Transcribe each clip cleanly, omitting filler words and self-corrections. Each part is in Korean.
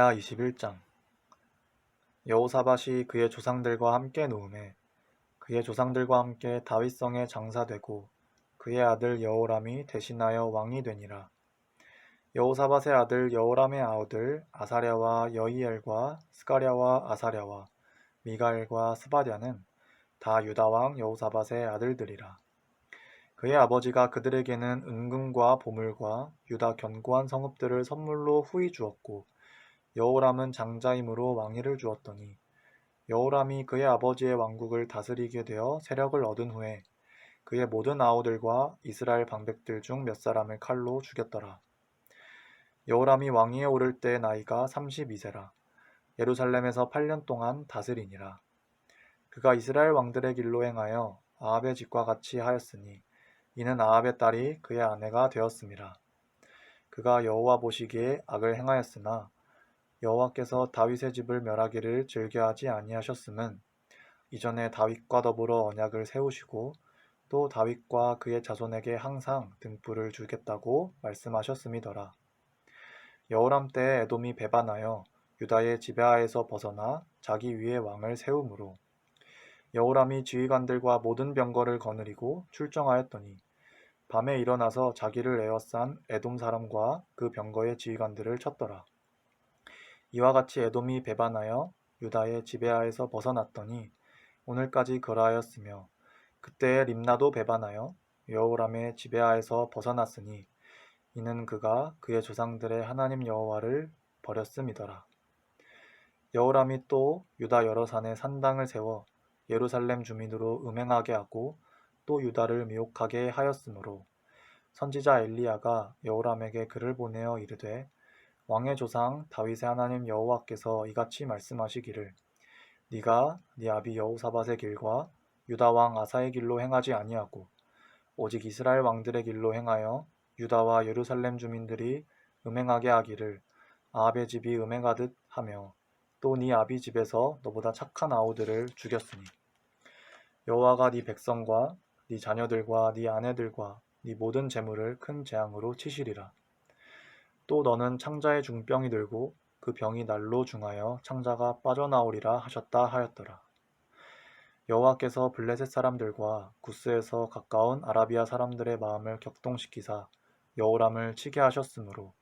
역대하 21장. 여호사밧이 그의 조상들과 함께 노음에 그의 조상들과 함께 다윗성에 장사되고 그의 아들 여호람이 대신하여 왕이 되니라. 여호사밧의 아들 여호람의 아우들 아사랴와 여이엘과 스가랴와 아사랴와 미가엘과 스바랴는 다 유다왕 여호사밧의 아들들이라. 그의 아버지가 그들에게는 은금과 보물과 유다 견고한 성읍들을 선물로 후히 주었고 여호람은 장자임으로 왕위를 주었더니 여호람이 그의 아버지의 왕국을 다스리게 되어 세력을 얻은 후에 그의 모든 아우들과 이스라엘 방백들 중 몇 사람을 칼로 죽였더라. 여호람이 왕위에 오를 때 나이가 32세라. 예루살렘에서 8년 동안 다스리니라. 그가 이스라엘 왕들의 길로 행하여 아합의 집과 같이 하였으니 이는 아합의 딸이 그의 아내가 되었음이라. 그가 여호와 보시기에 악을 행하였으나 여호와께서 다윗의 집을 멸하기를 즐겨하지 아니하셨음은 이전에 다윗과 더불어 언약을 세우시고 또 다윗과 그의 자손에게 항상 등불을 주겠다고 말씀하셨음이더라. 여호람 때에 에돔이 배반하여 유다의 지배하에서 벗어나 자기 위에 왕을 세우므로 여호람이 지휘관들과 모든 병거를 거느리고 출정하였더니 밤에 일어나서 자기를 에워싼 에돔 사람과 그 병거의 지휘관들을 쳤더라. 이와 같이 에돔이 배반하여 유다의 지배하에서 벗어났더니 오늘까지 그러하였으며 그때에 림나도 배반하여 여호람의 지배하에서 벗어났으니 이는 그가 그의 조상들의 하나님 여호와를 버렸음이더라. 여호람이 또 유다 여러 산에 산당을 세워 예루살렘 주민으로 음행하게 하고 또 유다를 미혹하게 하였으므로 선지자 엘리야가 여호람에게 글을 보내어 이르되 왕의 조상 다윗의 하나님 여호와께서 이같이 말씀하시기를 네가 네 아비 여호사밧의 길과 유다 왕 아사의 길로 행하지 아니하고 오직 이스라엘 왕들의 길로 행하여 유다와 예루살렘 주민들이 음행하게 하기를 아합의 집이 음행하듯 하며 또 네 아비 집에서 너보다 착한 아우들을 죽였으니 여호와가 네 백성과 네 자녀들과 네 아내들과 네 모든 재물을 큰 재앙으로 치시리라. 또 너는 창자의 중병이 들고 그 병이 날로 중하여 창자가 빠져나오리라 하셨다 하였더라. 여호와께서 블레셋 사람들과 구스에서 가까운 아라비아 사람들의 마음을 격동시키사 여호람을 치게 하셨으므로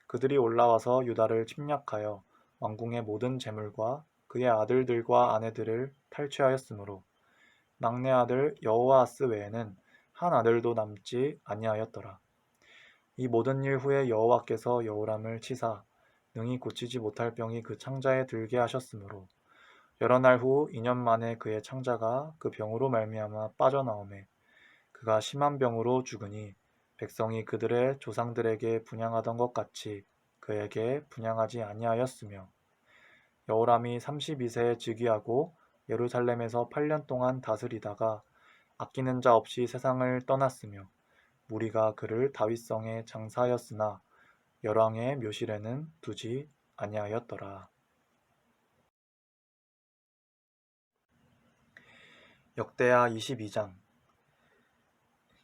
그들이 올라와서 유다를 침략하여 왕궁의 모든 재물과 그의 아들들과 아내들을 탈취하였으므로 막내 아들 여호아하스 외에는 한 아들도 남지 아니하였더라. 이 모든 일 후에 여호와께서 여호람을 치사 능히 고치지 못할 병이 그 창자에 들게 하셨으므로 여러 날 후 2년 만에 그의 창자가 그 병으로 말미암아 빠져나오매 그가 심한 병으로 죽으니 백성이 그들의 조상들에게 분향하던 것 같이 그에게 분향하지 아니하였으며 여호람이 32세에 즉위하고 예루살렘에서 8년 동안 다스리다가 아끼는 자 없이 세상을 떠났으며 무리가 그를 다윗성에 장사하였으나 열왕의 묘실에는 두지 아니하였더라. 역대하 22장.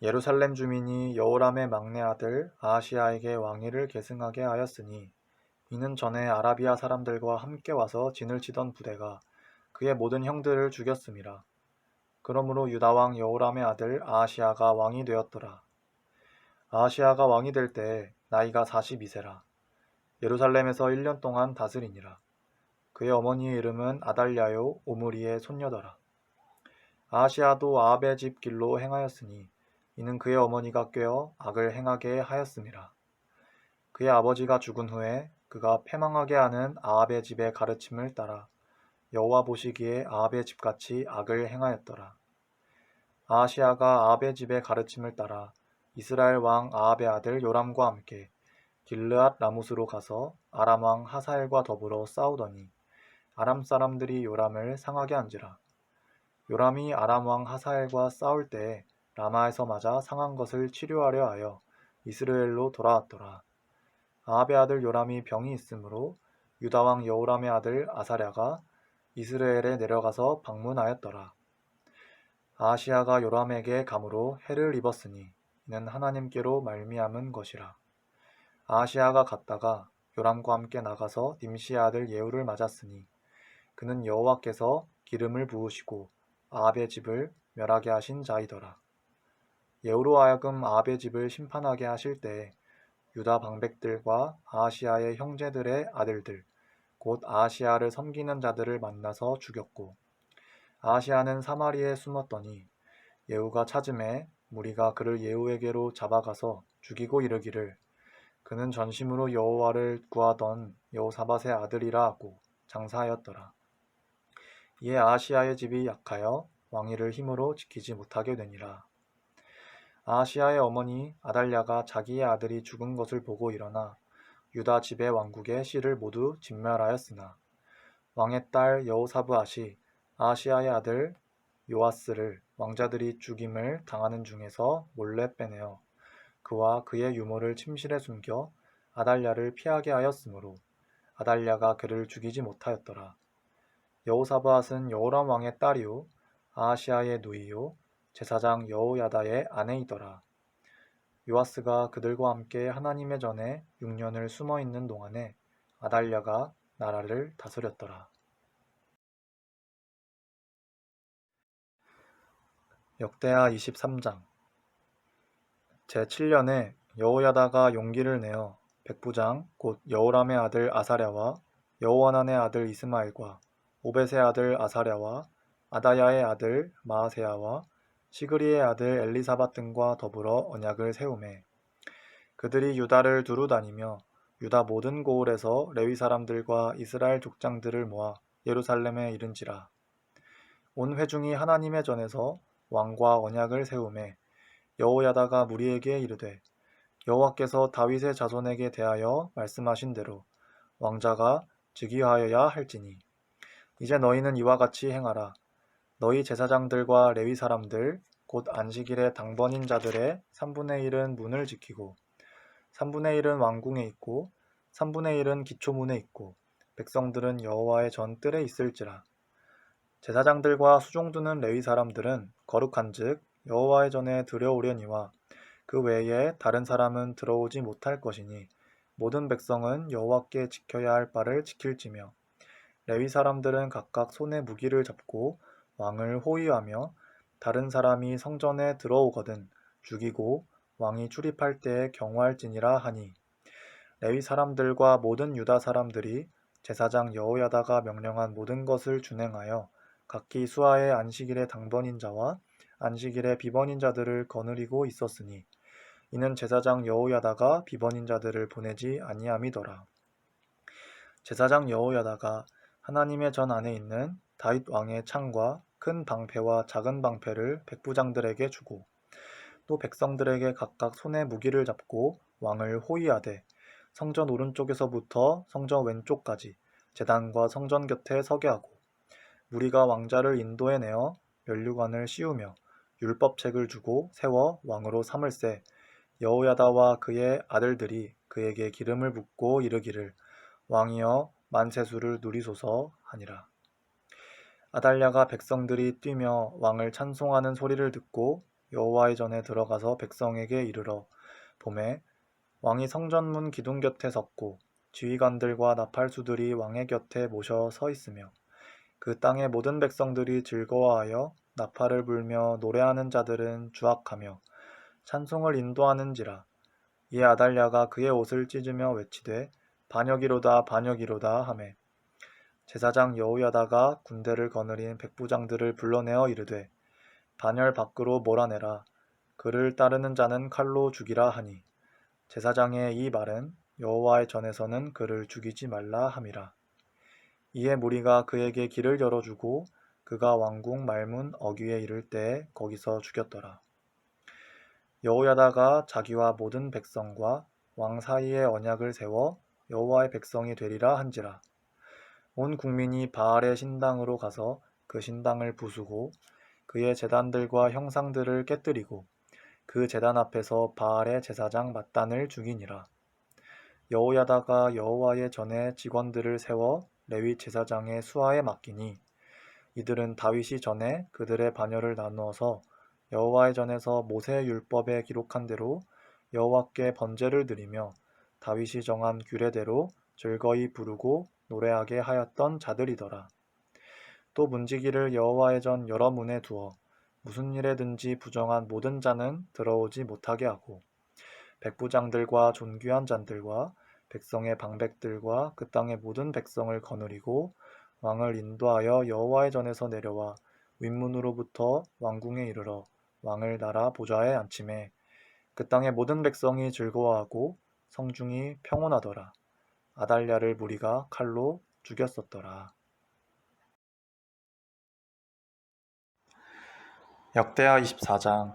예루살렘 주민이 여호람의 막내 아들 아하시야에게 왕위를 계승하게 하였으니 이는 전에 아라비아 사람들과 함께 와서 진을 치던 부대가 그의 모든 형들을 죽였음이라. 그러므로 유다 왕 여호람의 아들 아하시야가 왕이 되었더라. 아하시야가 왕이 될 때에 나이가 42세라. 예루살렘에서 1년 동안 다스리니라. 그의 어머니의 이름은 아달랴요 오므리의 손녀더라. 아하시야도 아합의 집 길로 행하였으니 이는 그의 어머니가 꾀어 악을 행하게 하였음이라. 그의 아버지가 죽은 후에 그가 패망하게 하는 아합의 집의 가르침을 따라 여호와 보시기에 아합의 집같이 악을 행하였더라. 아하시야가 아합의 집의 가르침을 따라 이스라엘 왕 아합의 아들 요람과 함께 길르앗 라못으로 가서 아람 왕 하사엘과 더불어 싸우더니 아람 사람들이 요람을 상하게 한지라. 요람이 아람 왕 하사엘과 싸울 때에 라마에서 맞아 상한 것을 치료하려 하여 이스라엘로 돌아왔더라. 아합의 아들 요람이 병이 있으므로 유다 왕 여호람의 아들 아사랴가 이스라엘에 내려가서 방문하였더라. 아하시야가 요람에게 감으로 해를 입었으니 이는 하나님께로 말미암은 것이라. 아하시야가 갔다가 요람과 함께 나가서 nim시의 아들 예후를 맞았으니 그는 여호와께서 기름을 부으시고 아합의 집을 멸하게 하신 자이더라. 예후로 하여금 아합의 집을 심판하게 하실 때에 유다 방백들과 아하시아의 형제들의 아들들 곧 아하시아를 섬기는 자들을 만나서 죽였고 아하시아는 사마리에 숨었더니 예후가 찾음에 무리가 그를 예후에게로 잡아가서 죽이고 이르기를 그는 전심으로 여호와를 구하던 여호사밧의 아들이라 하고 장사하였더라. 이에 아하시아의 집이 약하여 왕위를 힘으로 지키지 못하게 되니라. 아하시아의 어머니 아달랴가 자기의 아들이 죽은 것을 보고 일어나 유다 집의 왕국의 씨를 모두 진멸하였으나 왕의 딸 여호사브앗이 아하시아의 아들 요아스를 왕자들이 죽임을 당하는 중에서 몰래 빼내어 그와 그의 유모를 침실에 숨겨 아달랴를 피하게 하였으므로 아달랴가 그를 죽이지 못하였더라. 여호사브앗은 여호람 왕의 딸이요 아하시아의 누이요 제사장 여호야다의 아내이더라. 요아스가 그들과 함께 하나님의 전에 6년을 숨어 있는 동안에 아달랴가 나라를 다스렸더라. 역대하 23장 제7년에 여호야다가 용기를 내어 백부장 곧 여호람의 아들 아사랴와 여호하난의 아들 이스마엘과 오벳의 아들 아사랴와 아다야의 아들 마아세야와 시그리의 아들 엘리사밧 등과 더불어 언약을 세우매 그들이 유다를 두루 다니며 유다 모든 고을에서 레위 사람들과 이스라엘 족장들을 모아 예루살렘에 이른지라. 온 회중이 하나님의 전에서 왕과 언약을 세우매 여호야다가 무리에게 이르되 여호와께서 다윗의 자손에게 대하여 말씀하신 대로 왕자가 즉위하여야 할지니 이제 너희는 이와 같이 행하라. 너희 제사장들과 레위 사람들 곧 안식일의 당번인 자들의 3분의 1은 문을 지키고 3분의 1은 왕궁에 있고 3분의 1은 기초문에 있고 백성들은 여호와의 전뜰에 있을지라. 제사장들과 수종드는 레위 사람들은 거룩한즉 여호와의 전에 들여오려니와 그 외에 다른 사람은 들어오지 못할 것이니 모든 백성은 여호와께 지켜야 할 바를 지킬지며 레위 사람들은 각각 손에 무기를 잡고 왕을 호위하며 다른 사람이 성전에 들어오거든 죽이고 왕이 출입할 때에 경호할지니라 하니 레위 사람들과 모든 유다 사람들이 제사장 여호야다가 명령한 모든 것을 준행하여 각기 수하의 안식일의 당번인 자와 안식일의 비번인 자들을 거느리고 있었으니 이는 제사장 여호야다가 비번인 자들을 보내지 아니함이더라. 제사장 여호야다가 하나님의 전 안에 있는 다윗 왕의 창과 큰 방패와 작은 방패를 백부장들에게 주고 또 백성들에게 각각 손에 무기를 잡고 왕을 호위하되 성전 오른쪽에서부터 성전 왼쪽까지 제단과 성전 곁에 서게 하고 무리가 왕자를 인도해 내어 면류관을 씌우며 율법책을 주고 세워 왕으로 삼을세 여호야다와 그의 아들들이 그에게 기름을 붓고 이르기를 왕이여 만세수를 누리소서 하니라. 아달랴가 백성들이 뛰며 왕을 찬송하는 소리를 듣고 여호와의 전에 들어가서 백성에게 이르러 보매 왕이 성전문 기둥 곁에 섰고 지휘관들과 나팔수들이 왕의 곁에 모셔 서 있으며 그 땅의 모든 백성들이 즐거워하여 나팔을 불며 노래하는 자들은 주악하며 찬송을 인도하는지라. 이에 아달랴가 그의 옷을 찢으며 외치되 반역이로다 반역이로다 하매 제사장 여호야다가 군대를 거느린 백부장들을 불러내어 이르되 반열 밖으로 몰아내라. 그를 따르는 자는 칼로 죽이라 하니 제사장의 이 말은 여호와의 전에서는 그를 죽이지 말라 함이라. 이에 무리가 그에게 길을 열어주고 그가 왕궁 말문 어귀에 이를 때에 거기서 죽였더라. 여호야다가 자기와 모든 백성과 왕 사이에 언약을 세워 여호와의 백성이 되리라 한지라. 온 국민이 바알의 신당으로 가서 그 신당을 부수고 그의 제단들과 형상들을 깨뜨리고 그 제단 앞에서 바알의 제사장 맏단을 죽이니라. 여호야다가 여호와의 전에 직원들을 세워 레위 제사장의 수하에 맡기니 이들은 다윗이 전에 그들의 반열을 나누어서 여호와의 전에서 모세의 율법에 기록한 대로 여호와께 번제를 드리며 다윗이 정한 규례대로 즐거이 부르고 노래하게 하였던 자들이더라. 또 문지기를 여호와의 전 여러 문에 두어 무슨 일에든지 부정한 모든 자는 들어오지 못하게 하고 백부장들과 존귀한 잔들과 백성의 방백들과 그 땅의 모든 백성을 거느리고 왕을 인도하여 여호와의 전에서 내려와 윗문으로부터 왕궁에 이르러 왕을 나라 보좌에 앉히매 그 땅의 모든 백성이 즐거워하고 성중이 평온하더라. 아달랴를 무리가 칼로 죽였었더라. 역대하 24장.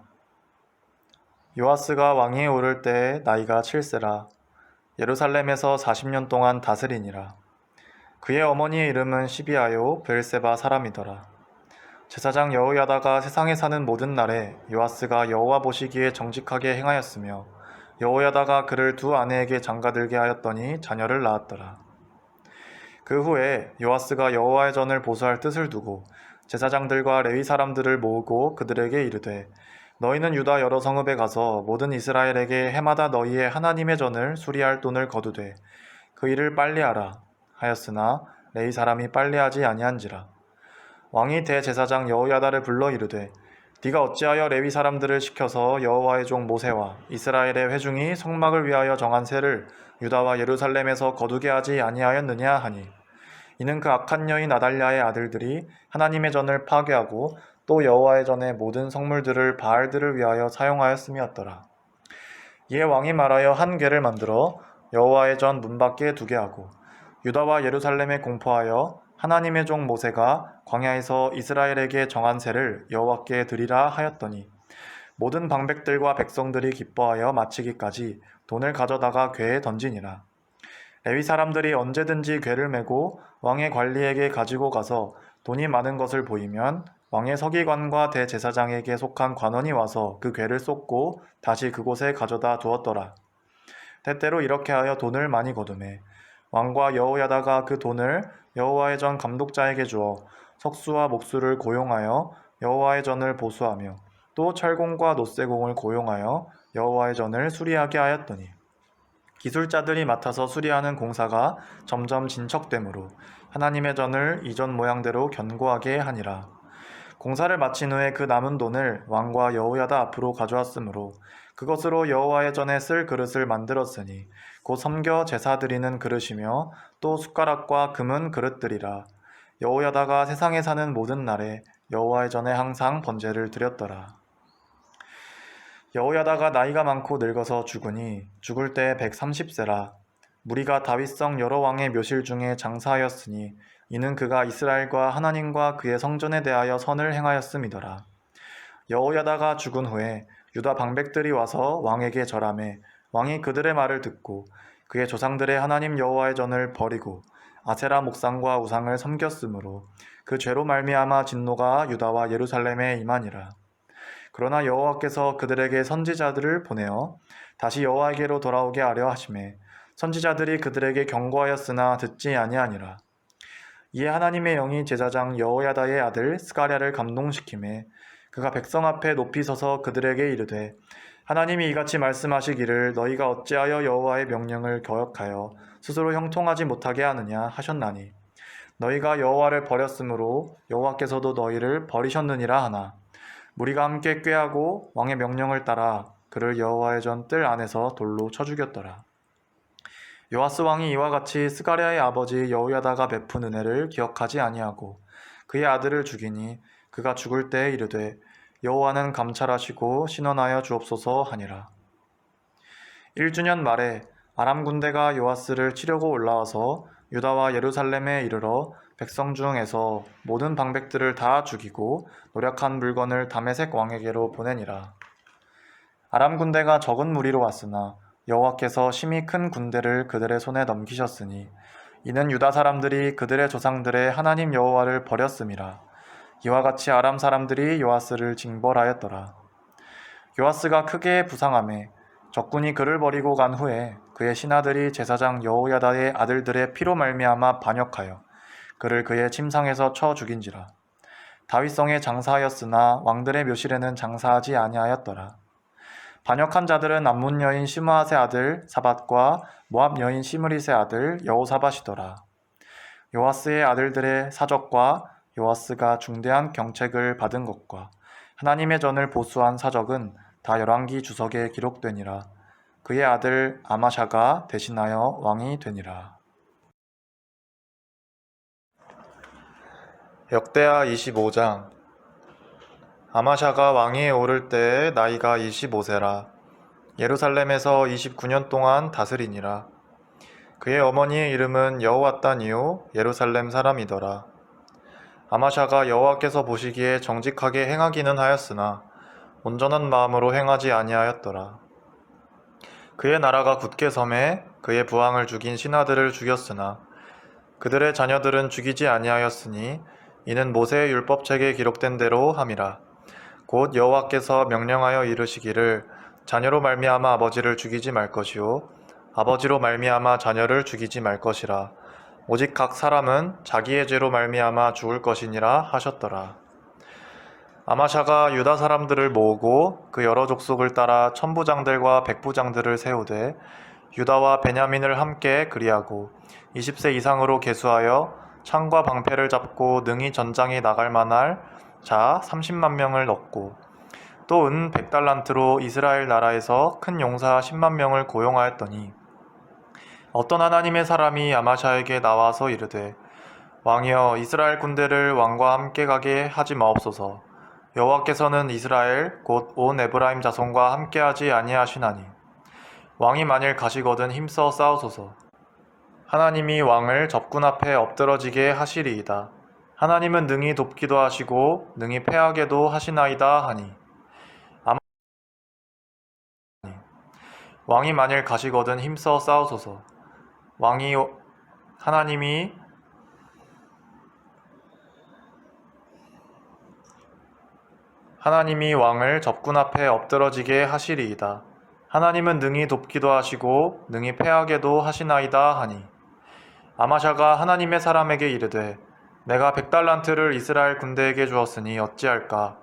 요아스가 왕위에 오를 때에 나이가 7세라. 예루살렘에서 40년 동안 다스리니라. 그의 어머니의 이름은 시비아요 브엘세바 사람이더라. 제사장 여호야다가 세상에 사는 모든 날에 요아스가 여호와 보시기에 정직하게 행하였으며 여호야다가 그를 두 아내에게 장가들게 하였더니 자녀를 낳았더라. 그 후에 요아스가 여호와의 전을 보수할 뜻을 두고 제사장들과 레위 사람들을 모으고 그들에게 이르되 너희는 유다 여러 성읍에 가서 모든 이스라엘에게 해마다 너희의 하나님의 전을 수리할 돈을 거두되 그 일을 빨리 하라 하였으나 레위 사람이 빨리 하지 아니한지라. 왕이 대제사장 여호야다를 불러 이르되 네가 어찌하여 레위 사람들을 시켜서 여호와의 종 모세와 이스라엘의 회중이 성막을 위하여 정한 세를 유다와 예루살렘에서 거두게 하지 아니하였느냐 하니 이는 그 악한 여인 아달랴의 아들들이 하나님의 전을 파괴하고 또 여호와의 전의 모든 성물들을 바알들을 위하여 사용하였음이었더라. 이에 왕이 말하여 한 궤를 만들어 여호와의 전 문 밖에 두게 하고 유다와 예루살렘에 공포하여 하나님의 종 모세가 광야에서 이스라엘에게 정한 세를 여호와께 드리라 하였더니 모든 방백들과 백성들이 기뻐하여 마치기까지 돈을 가져다가 궤에 던지니라. 레위 사람들이 언제든지 궤를 메고 왕의 관리에게 가지고 가서 돈이 많은 것을 보이면 왕의 서기관과 대제사장에게 속한 관원이 와서 그 궤를 쏟고 다시 그곳에 가져다 두었더라. 때때로 이렇게 하여 돈을 많이 거두매 왕과 여호야다가 그 돈을 여호와의 전 감독자에게 주어 석수와 목수를 고용하여 여호와의 전을 보수하며 또 철공과 놋쇠공을 고용하여 여호와의 전을 수리하게 하였더니 기술자들이 맡아서 수리하는 공사가 점점 진척되므로 하나님의 전을 이전 모양대로 견고하게 하니라. 공사를 마친 후에 그 남은 돈을 왕과 여호야다 앞으로 가져왔으므로 그것으로 여호와의 전에 쓸 그릇을 만들었으니 곧 섬겨 제사 드리는 그릇이며 또 숟가락과 금은 그릇들이라. 여호야다가 세상에 사는 모든 날에 여호와의 전에 항상 번제를 드렸더라. 여호야다가 나이가 많고 늙어서 죽으니 죽을 때 130세라. 무리가 다윗성 여러 왕의 묘실 중에 장사하였으니 이는 그가 이스라엘과 하나님과 그의 성전에 대하여 선을 행하였음이더라. 여호야다가 죽은 후에 유다 방백들이 와서 왕에게 절하매 왕이 그들의 말을 듣고 그의 조상들의 하나님 여호와의 전을 버리고 아세라 목상과 우상을 섬겼으므로 그 죄로 말미암아 진노가 유다와 예루살렘에 임하니라. 그러나 여호와께서 그들에게 선지자들을 보내어 다시 여호와에게로 돌아오게 하려 하시매 선지자들이 그들에게 경고하였으나 듣지 아니하니라. 이에 하나님의 영이 제사장 여호야다의 아들 스가랴를 감동시키매 그가 백성 앞에 높이 서서 그들에게 이르되 하나님이 이같이 말씀하시기를 너희가 어찌하여 여호와의 명령을 거역하여 스스로 형통하지 못하게 하느냐 하셨나니 너희가 여호와를 버렸으므로 여호와께서도 너희를 버리셨느니라 하나 무리가 함께 꾀하고 왕의 명령을 따라 그를 여호와의 전 뜰 안에서 돌로 쳐 죽였더라. 요아스 왕이 이와 같이 스가랴의 아버지 여호야다가 베푼 은혜를 기억하지 아니하고 그의 아들을 죽이니 그가 죽을 때에 이르되 여호와는 감찰하시고 신원하여 주옵소서 하니라. 1주년 말에 아람 군대가 요아스를 치려고 올라와서 유다와 예루살렘에 이르러 백성 중에서 모든 방백들을 다 죽이고 노력한 물건을 다메섹 왕에게로 보내니라. 아람 군대가 적은 무리로 왔으나 여호와께서 심히 큰 군대를 그들의 손에 넘기셨으니 이는 유다 사람들이 그들의 조상들의 하나님 여호와를 버렸음이라. 이와 같이 아람 사람들이 요아스를 징벌하였더라. 요아스가 크게 부상하매 적군이 그를 버리고 간 후에 그의 신하들이 제사장 여호야다의 아들들의 피로 말미암아 반역하여 그를 그의 침상에서 쳐 죽인지라. 다윗성에 장사하였으나 왕들의 묘실에는 장사하지 아니하였더라. 반역한 자들은 암몬 여인 시므앗의 아들 사밧과 모압 여인 시므릿의 아들 여호사밧이더라. 요아스의 아들들의 사적과 요아스가 중대한 경책을 받은 것과 하나님의 전을 보수한 사적은 다 열왕기 주석에 기록되니라. 그의 아들 아마샤가 대신하여 왕이 되니라. 역대하 25장. 아마샤가 왕위에 오를 때에 나이가 25세라. 예루살렘에서 29년 동안 다스리니라. 그의 어머니의 이름은 여호앗단이요 예루살렘 사람이더라. 아마샤가 여호와께서 보시기에 정직하게 행하기는 하였으나 온전한 마음으로 행하지 아니하였더라. 그의 나라가 굳게 섬에 그의 부왕을 죽인 신하들을 죽였으나 그들의 자녀들은 죽이지 아니하였으니 이는 모세의 율법책에 기록된 대로 함이라. 곧 여호와께서 명령하여 이르시기를 자녀로 말미암아 아버지를 죽이지 말 것이요 아버지로 말미암아 자녀를 죽이지 말 것이라. 오직 각 사람은 자기의 죄로 말미암아 죽을 것이니라 하셨더라. 아마샤가 유다 사람들을 모으고 그 여러 족속을 따라 천부장들과 백부장들을 세우되 유다와 베냐민을 함께 그리하고 20세 이상으로 계수하여 창과 방패를 잡고 능히 전장에 나갈 만할 자 30만 명을 넣고 또 은 100달란트로 이스라엘 나라에서 큰 용사 10만 명을 고용하였더니 어떤 하나님의 사람이 아마샤에게 나와서 이르되 왕이여 이스라엘 군대를 왕과 함께 가게 하지 마옵소서. 여호와께서는 이스라엘 곧 온 에브라임 자손과 함께하지 아니하시나니 왕이 만일 가시거든 힘써 싸우소서. 하나님이 왕을 적군 앞에 엎드러지게 하시리이다. 하나님은 능히 돕기도 하시고 능히 패하게도 하시나이다 하니 왕이 만일 가시거든 힘써 싸우소서. 하나님이 왕을 적군 앞에 엎드러지게 하시리이다. 하나님은 능히 돕기도 하시고 능히 패하게도 하시나이다 하니 아마샤가 하나님의 사람에게 이르되 내가 100달란트를 이스라엘 군대에게 주었으니 어찌할까.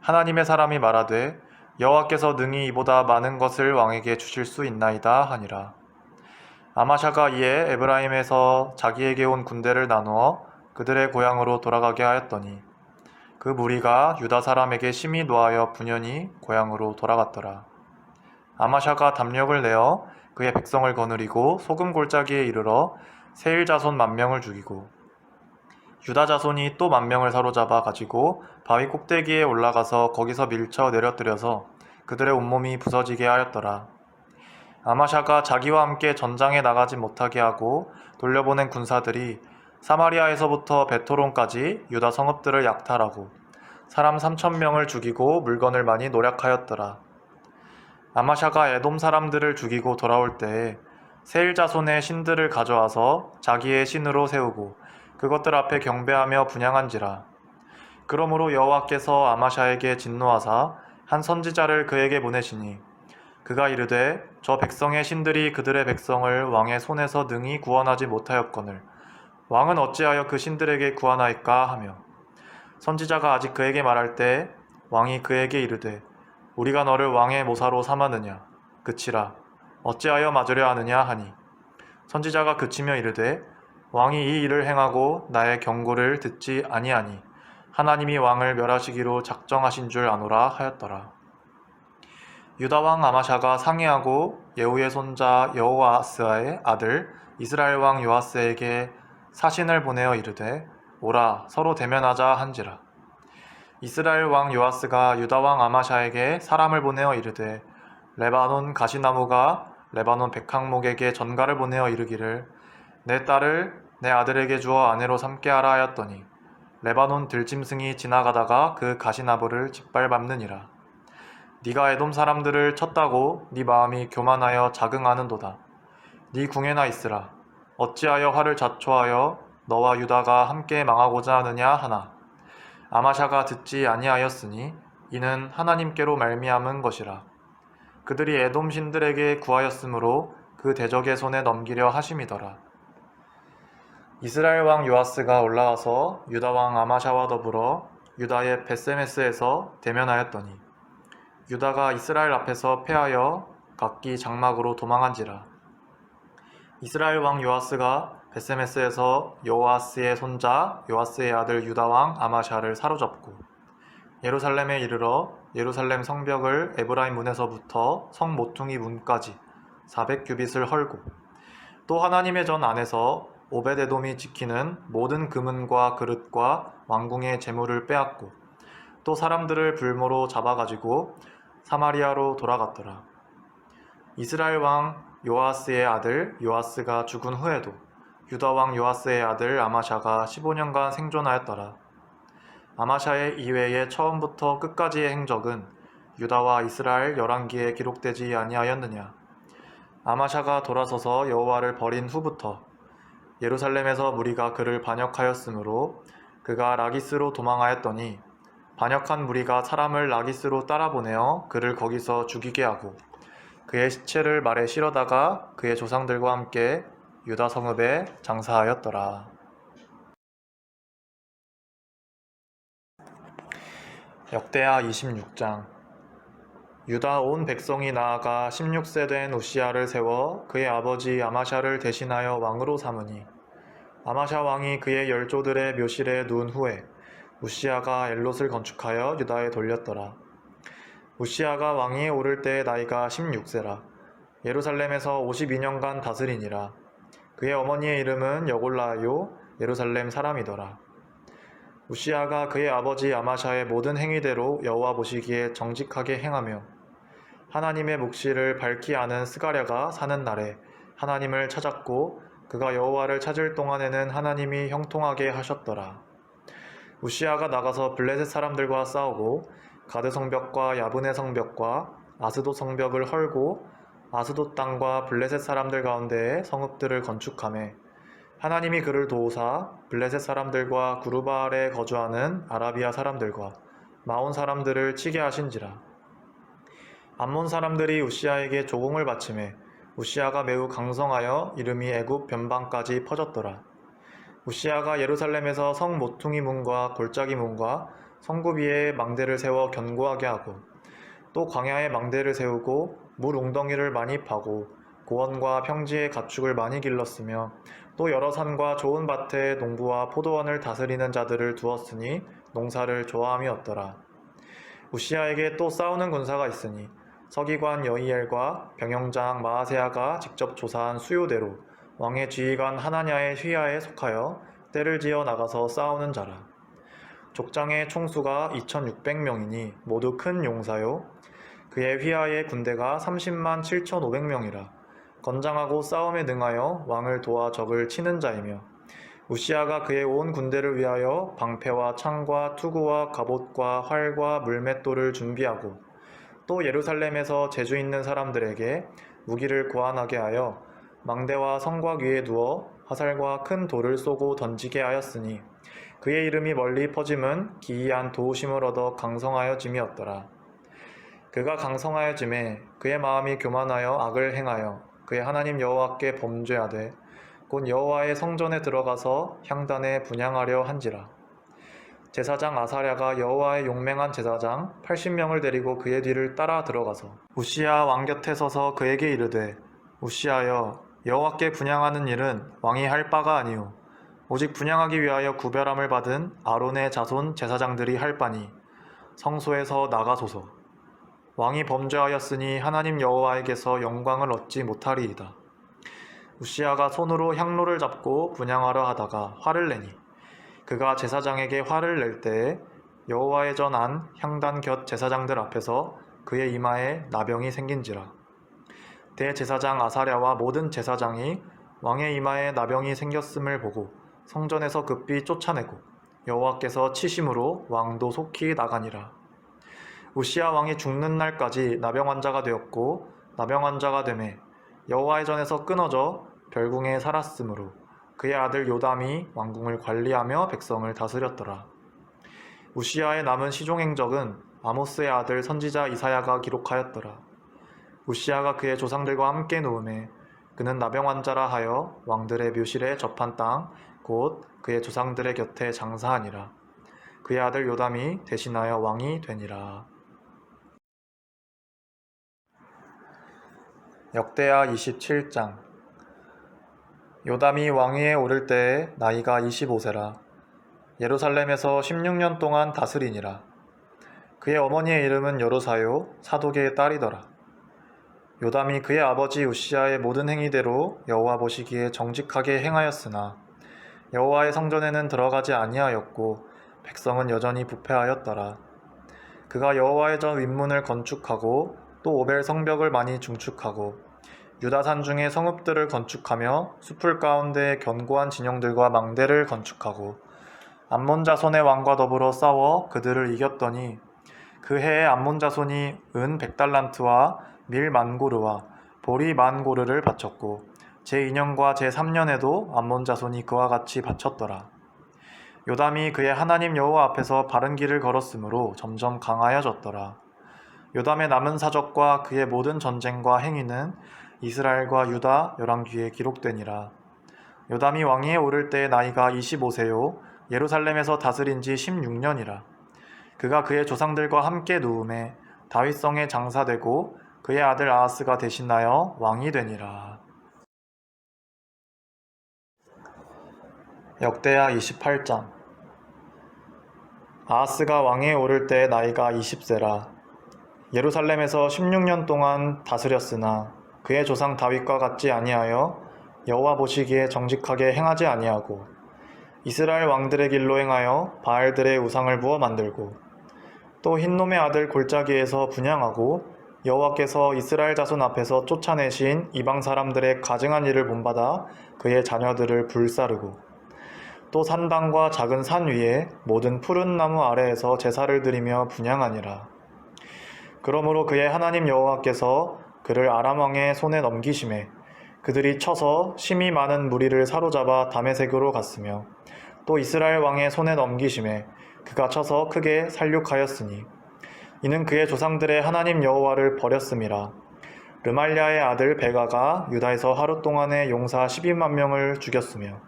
하나님의 사람이 말하되 여호와께서 능히 이보다 많은 것을 왕에게 주실 수 있나이다 하니라. 아마샤가 이에 에브라임에서 자기에게 온 군대를 나누어 그들의 고향으로 돌아가게 하였더니 그 무리가 유다 사람에게 심히 노하여 분연히 고향으로 돌아갔더라. 아마샤가 담력을 내어 그의 백성을 거느리고 소금 골짜기에 이르러 세일 자손 10,000명을 죽이고 유다 자손이 또 10,000명을 사로잡아 가지고 바위 꼭대기에 올라가서 거기서 밀쳐 내려뜨려서 그들의 온몸이 부서지게 하였더라. 아마샤가 자기와 함께 전장에 나가지 못하게 하고 돌려보낸 군사들이 사마리아에서부터 베토론까지 유다 성읍들을 약탈하고 사람 3,000명을 죽이고 물건을 많이 노략하였더라. 아마샤가 에돔 사람들을 죽이고 돌아올 때에 세일 자손의 신들을 가져와서 자기의 신으로 세우고 그것들 앞에 경배하며 분향한지라. 그러므로 여호와께서 아마샤에게 진노하사 한 선지자를 그에게 보내시니 그가 이르되 저 백성의 신들이 그들의 백성을 왕의 손에서 능히 구원하지 못하였거늘 왕은 어찌하여 그 신들에게 구하나이까 하며 선지자가 아직 그에게 말할 때 왕이 그에게 이르되 우리가 너를 왕의 모사로 삼았느냐 그치라 어찌하여 맞으려 하느냐 하니 선지자가 그치며 이르되 왕이 이 일을 행하고 나의 경고를 듣지 아니하니 하나님이 왕을 멸하시기로 작정하신 줄 아노라 하였더라. 유다 왕 아마샤가 상의하고 예후의 손자 여호아스의 아들 이스라엘 왕 요아스에게 사신을 보내어 이르되 오라 서로 대면하자 한지라. 이스라엘 왕 요아스가 유다 왕 아마샤에게 사람을 보내어 이르되 레바논 가시나무가 레바논 백항목에게 전가를 보내어 이르기를 내 딸을 내 아들에게 주어 아내로 삼게 하라 하였더니 레바논 들짐승이 지나가다가 그 가시나무를 짓밟았느니라. 네가 에돔 사람들을 쳤다고 네 마음이 교만하여 자긍하는도다. 네 궁에나 있으라. 어찌하여 화를 자초하여 너와 유다가 함께 망하고자 하느냐 하나 아마샤가 듣지 아니하였으니 이는 하나님께로 말미암은 것이라. 그들이 에돔 신들에게 구하였으므로 그 대적의 손에 넘기려 하심이더라. 이스라엘 왕 요아스가 올라와서 유다 왕 아마샤와 더불어 유다의 벳세메스에서 대면하였더니 유다가 이스라엘 앞에서 패하여 각기 장막으로 도망한지라. 이스라엘 왕 요아스가 베세메스에서 요아스의 손자 요아스의 아들 유다 왕 아마샤를 사로잡고 예루살렘에 이르러 예루살렘 성벽을 에브라임 문에서부터 성 모퉁이 문까지 400규빗을 헐고 또 하나님의 전 안에서 오벳에돔이 지키는 모든 금은과 그릇과 왕궁의 재물을 빼앗고 또 사람들을 불모로 잡아가지고 사마리아로 돌아갔더라. 이스라엘 왕 요아스의 아들 요아스가 죽은 후에도 유다 왕 요아스의 아들 아마샤가 15년간 생존하였더라. 아마샤의 이외의 처음부터 끝까지의 행적은 유다와 이스라엘 열왕기에 기록되지 아니하였느냐. 아마샤가 돌아서서 여호와를 버린 후부터 예루살렘에서 무리가 그를 반역하였으므로 그가 라기스로 도망하였더니 반역한 무리가 사람을 라기스로 따라보내어 그를 거기서 죽이게 하고 그의 시체를 말에 실어다가 그의 조상들과 함께 유다 성읍에 장사하였더라. 역대하 26장. 유다 온 백성이 나아가 16세 된 우시야를 세워 그의 아버지 아마샤를 대신하여 왕으로 삼으니 아마샤 왕이 그의 열조들의 묘실에 누운 후에 우시야가 엘롯을 건축하여 유다에 돌렸더라. 우시야가 왕위에 오를 때의 나이가 16세라. 예루살렘에서 52년간 다스리니라. 그의 어머니의 이름은 여골라요 예루살렘 사람이더라. 우시야가 그의 아버지 아마샤의 모든 행위대로 여호와 보시기에 정직하게 행하며 하나님의 묵시를 밝히 아는 스가랴가 사는 날에 하나님을 찾았고 그가 여호와를 찾을 동안에는 하나님이 형통하게 하셨더라. 우시야가 나가서 블레셋 사람들과 싸우고 가드 성벽과 야브네 성벽과 아스돗 성벽을 헐고 아스돗 땅과 블레셋 사람들 가운데에 성읍들을 건축하며 하나님이 그를 도우사 블레셋 사람들과 구르바알에 거주하는 아라비아 사람들과 마온 사람들을 치게 하신지라. 암몬 사람들이 우시야에게 조공을 바치매 우시야가 매우 강성하여 이름이 애굽 변방까지 퍼졌더라. 우시야가 예루살렘에서 성 모퉁이 문과 골짜기 문과 성구 위에 망대를 세워 견고하게 하고 또 광야에 망대를 세우고 물 웅덩이를 많이 파고 고원과 평지에 가축을 많이 길렀으며 또 여러 산과 좋은 밭에 농부와 포도원을 다스리는 자들을 두었으니 농사를 좋아함이었더라. 우시야에게 또 싸우는 군사가 있으니 서기관 여이엘과 병영장 마아세야가 직접 조사한 수요대로 왕의 지휘관 하나냐의 휘하에 속하여 떼를 지어 나가서 싸우는 자라. 족장의 총수가 2600명이니 모두 큰 용사요. 그의 휘하의 군대가 30만 7500명이라. 건장하고 싸움에 능하여 왕을 도와 적을 치는 자이며 우시야가 그의 온 군대를 위하여 방패와 창과 투구와 갑옷과 활과 물맷돌을 준비하고 또 예루살렘에서 재주 있는 사람들에게 무기를 고안하게 하여 망대와 성곽 위에 두어 화살과 큰 돌을 쏘고 던지게 하였으니 그의 이름이 멀리 퍼짐은 기이한 도우심을 얻어 강성하여짐이었더라. 그가 강성하여짐에 그의 마음이 교만하여 악을 행하여 그의 하나님 여호와께 범죄하되 곧 여호와의 성전에 들어가서 향단에 분향하려 한지라. 제사장 아사랴가 여호와의 용맹한 제사장 80명을 데리고 그의 뒤를 따라 들어가서 우시야 왕 곁에 서서 그에게 이르되 우시야여 여호와께 분향하는 일은 왕이 할 바가 아니오 오직 분향하기 위하여 구별함을 받은 아론의 자손 제사장들이 할 바니 성소에서 나가소서. 왕이 범죄하였으니 하나님 여호와에게서 영광을 얻지 못하리이다. 우시야가 손으로 향로를 잡고 분향하려 하다가 화를 내니 그가 제사장에게 화를 낼 때에 여호와의 전 안 향단 곁 제사장들 앞에서 그의 이마에 나병이 생긴지라. 대제사장 아사랴와 모든 제사장이 왕의 이마에 나병이 생겼음을 보고 성전에서 급히 쫓아내고 여호와께서 치심으로 왕도 속히 나가니라. 우시야 왕이 죽는 날까지 나병 환자가 되었고 나병 환자가 되매 여호와의 전에서 끊어져 별궁에 살았으므로 그의 아들 요담이 왕궁을 관리하며 백성을 다스렸더라. 우시야의 남은 시종행적은 아모스의 아들 선지자 이사야가 기록하였더라. 우시야가 그의 조상들과 함께 누우매 그는 나병 환자라 하여 왕들의 묘실에 접한 땅 곧 그의 조상들의 곁에 장사하니라. 그의 아들 요담이 대신하여 왕이 되니라. 역대하 27장. 요담이 왕위에 오를 때에 나이가 25세라. 예루살렘에서 16년 동안 다스리니라. 그의 어머니의 이름은 여로사요 사독의 딸이더라. 요담이 그의 아버지 우시아의 모든 행위대로 여호와 보시기에 정직하게 행하였으나 여호와의 성전에는 들어가지 아니하였고 백성은 여전히 부패하였더라. 그가 여호와의 전 윗문을 건축하고 또 오벨 성벽을 많이 중축하고 유다산 중에 성읍들을 건축하며 숲을 가운데 견고한 진영들과 망대를 건축하고 암몬 자손의 왕과 더불어 싸워 그들을 이겼더니 그 해에 암몬 자손이 은 100달란트와 밀 만고르와 보리 만고르를 바쳤고 제2년과 제3년에도 암몬 자손이 그와 같이 바쳤더라. 요담이 그의 하나님 여호와 앞에서 바른 길을 걸었으므로 점점 강하여졌더라. 요담의 남은 사적과 그의 모든 전쟁과 행위는 이스라엘과 유다 열왕기에 기록되니라. 요담이 왕위에 오를 때의 나이가 25세요 예루살렘에서 다스린 지 16년이라. 그가 그의 조상들과 함께 누움에 다윗성에 장사되고 그의 아들 아하스가 대신하여 왕이 되니라. 역대하 28장. 아하스가 왕위에 오를 때의 나이가 20세라. 예루살렘에서 16년 동안 다스렸으나 그의 조상 다윗과 같지 아니하여 여호와 보시기에 정직하게 행하지 아니하고 이스라엘 왕들의 길로 행하여 바알들의 우상을 부어 만들고 또 흰놈의 아들 골짜기에서 분향하고 여호와께서 이스라엘 자손 앞에서 쫓아내신 이방 사람들의 가증한 일을 본받아 그의 자녀들을 불사르고 또 산당과 작은 산 위에 모든 푸른 나무 아래에서 제사를 드리며 분향하니라. 그러므로 그의 하나님 여호와께서 그를 아람 왕의 손에 넘기심에 그들이 쳐서 심히 많은 무리를 사로잡아 다메섹으로 갔으며 또 이스라엘 왕의 손에 넘기심에 그가 쳐서 크게 살육하였으니 이는 그의 조상들의 하나님 여호와를 버렸음이라. 르말랴의 아들 베가가 유다에서 하루 동안에 용사 12만 명을 죽였으며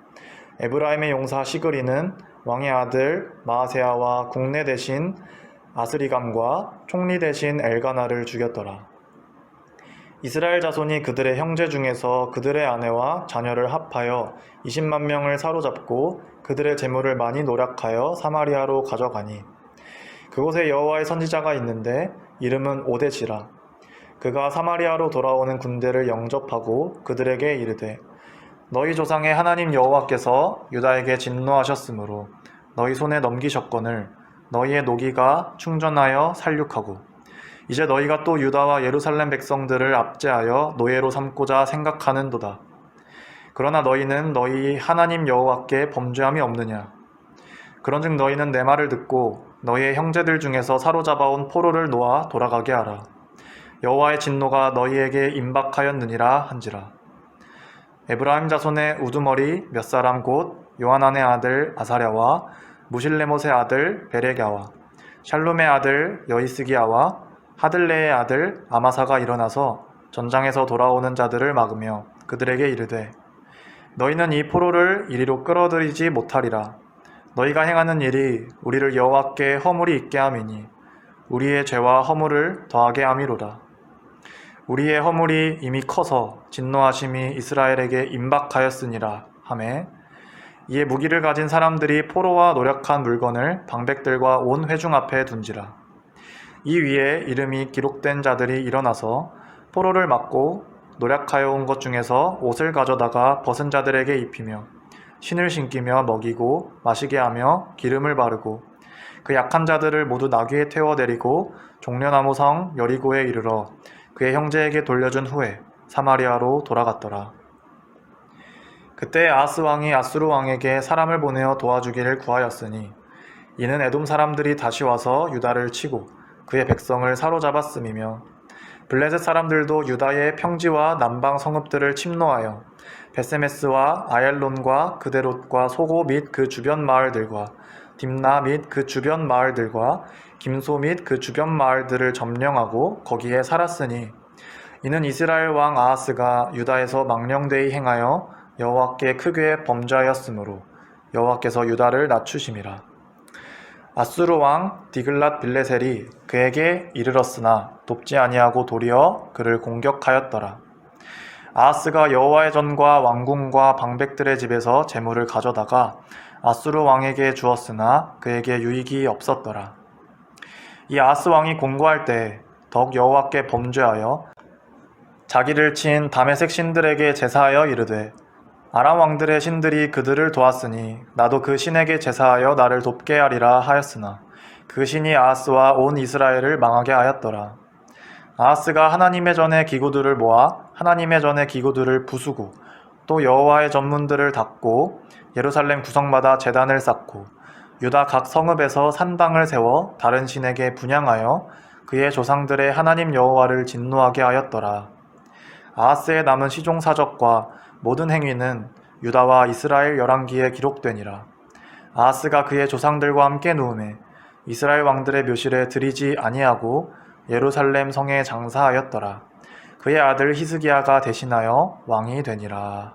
에브라임의 용사 시그리는 왕의 아들 마아세아와 국내 대신 아스리감과 총리 대신 엘가나를 죽였더라. 이스라엘 자손이 그들의 형제 중에서 그들의 아내와 자녀를 합하여 20만 명을 사로잡고 그들의 재물을 많이 노략하여 사마리아로 가져가니 그곳에 여호와의 선지자가 있는데 이름은 오데시라. 그가 사마리아로 돌아오는 군대를 영접하고 그들에게 이르되 너희 조상의 하나님 여호와께서 유다에게 진노하셨으므로 너희 손에 넘기셨거늘 너희의 노기가 충전하여 살육하고 이제 너희가 또 유다와 예루살렘 백성들을 압제하여 노예로 삼고자 생각하는도다. 그러나 너희는 너희 하나님 여호와께 범죄함이 없느냐? 그런즉 너희는 내 말을 듣고 너희의 형제들 중에서 사로잡아온 포로를 놓아 돌아가게 하라. 여호와의 진노가 너희에게 임박하였느니라 한지라. 에브라임 자손의 우두머리 몇 사람 곧 요하난의 아들 아사랴와 무실레못의 아들 베레갸와 샬룸의 아들 여이스기야와 하들레의 아들 아마사가 일어나서 전장에서 돌아오는 자들을 막으며 그들에게 이르되 너희는 이 포로를 이리로 끌어들이지 못하리라. 너희가 행하는 일이 우리를 여호와께 허물이 있게 함이니 우리의 죄와 허물을 더하게 함이로다. 우리의 허물이 이미 커서 진노하심이 이스라엘에게 임박하였으니라 하매 이에 무기를 가진 사람들이 포로와 노력한 물건을 방백들과 온 회중 앞에 둔지라. 이 위에 이름이 기록된 자들이 일어나서 포로를 막고 노략하여 온 것 중에서 옷을 가져다가 벗은 자들에게 입히며 신을 신기며 먹이고 마시게 하며 기름을 바르고 그 약한 자들을 모두 나귀에 태워 데리고 종려나무 성 여리고에 이르러 그의 형제에게 돌려준 후에 사마리아로 돌아갔더라. 그때 아하스 왕이 아수르 왕에게 사람을 보내어 도와주기를 구하였으니 이는 에돔 사람들이 다시 와서 유다를 치고 그의 백성을 사로잡았음이며 블레셋 사람들도 유다의 평지와 남방 성읍들을 침노하여 베세메스와 아얄론과 그데롯과 소고 및 그 주변 마을들과 딥나 및 그 주변 마을들과 김소 및 그 주변 마을들을 점령하고 거기에 살았으니 이는 이스라엘 왕 아하스가 유다에서 망령되이 행하여 여호와께 크게 범죄하였으므로 여호와께서 유다를 낮추심이라. 아수르 왕 디글랏 빌레셀이 그에게 이르렀으나 돕지 아니하고 도리어 그를 공격하였더라. 아하스가 여호와의 전과 왕궁과 방백들의 집에서 재물을 가져다가 아수르 왕에게 주었으나 그에게 유익이 없었더라. 이 아하스 왕이 공고할 때 덕 여호와께 범죄하여 자기를 친 다메섹 신들에게 제사하여 이르되 아람 왕들의 신들이 그들을 도왔으니 나도 그 신에게 제사하여 나를 돕게 하리라 하였으나 그 신이 아하스와 온 이스라엘을 망하게 하였더라. 아하스가 하나님의 전에 기구들을 모아 하나님의 전에 기구들을 부수고 또 여호와의 전문들을 닫고 예루살렘 구성마다 제단을 쌓고 유다 각 성읍에서 산당을 세워 다른 신에게 분향하여 그의 조상들의 하나님 여호와를 진노하게 하였더라. 아하스의 남은 시종사적과 모든 행위는 유다와 이스라엘 열왕기에 기록되니라. 아하스가 그의 조상들과 함께 누우매 이스라엘 왕들의 묘실에 들이지 아니하고 예루살렘 성에 장사하였더라. 그의 아들 히스기야가 대신하여 왕이 되니라.